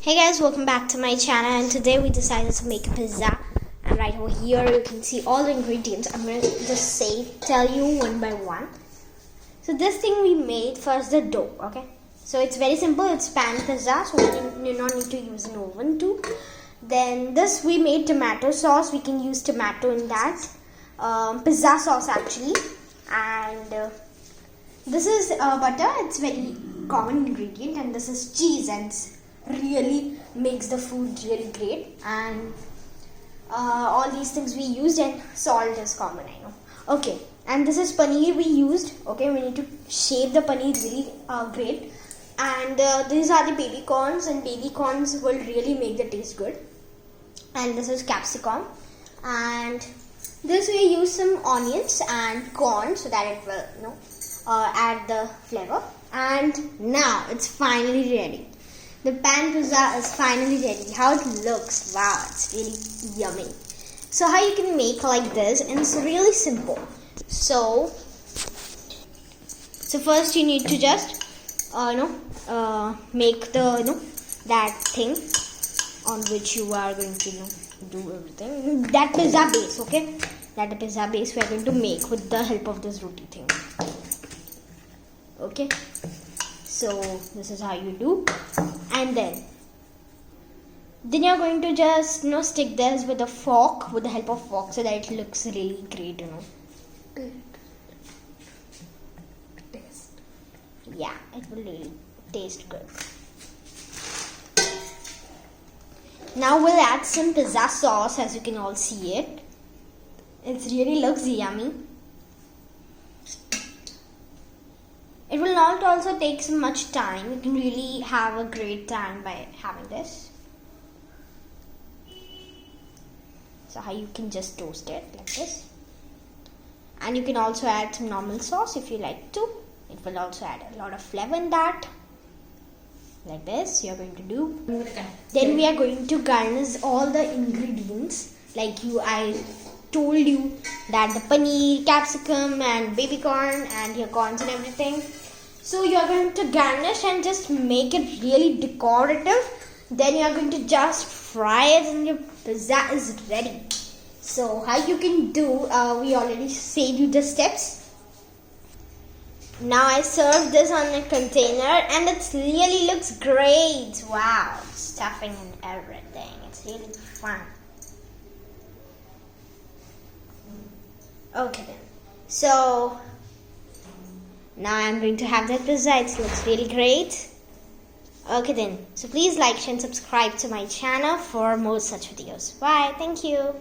Hey guys, welcome back to my channel, and today we decided to make a pizza. And right over here you can see all the ingredients. I'm going to just tell you one by one. So this thing we made first, the dough, okay? So it's very simple, it's pan pizza, so we do not need to use an oven too. Then this we made tomato sauce, we can use tomato in that. Pizza sauce actually. And this is butter, it's very common ingredient, and this is cheese, and really makes the food really great. And all these things we used, and salt is common, I know. Okay, and this is paneer we used. Okay, we need to shape the paneer really great. And these are the baby corns, and baby corns will really make the taste good. And this is capsicum, and this we use some onions and corn so that it will add the flavor. And now it's finally ready. The pan pizza is finally ready. How it looks, wow, it's really yummy. So how you can make like this, and it's really simple. So first you need to just make the that thing on which you are going to do everything. That pizza base, okay? That pizza base we are going to make with the help of this roti thing. Okay, so this is how you do. And then you're going to just stick this with a fork, with the help of fork, so that it looks really great, Taste. Yeah, it will really taste good. Now we'll add some pizza sauce, as you can all see it. It really looks yummy. It will not also take so much time. You can really have a great time by having this. So how you can just toast it like this. And you can also add some normal sauce if you like to. It will also add a lot of flavor in that. Like this you're going to do. Then we are going to garnish all the ingredients. Like I told you that the paneer, capsicum and baby corn and your corns and everything. So you are going to garnish and just make it really decorative. Then you are going to just fry it, and your pizza is ready. So how you can do, we already said you the steps. Now I served this on a container, and it really looks great. Wow, stuffing and everything. It's really fun. Okay then. So now I'm going to have that pizza. It looks really great. Okay then. So please like, share and subscribe to my channel for more such videos. Bye. Thank you.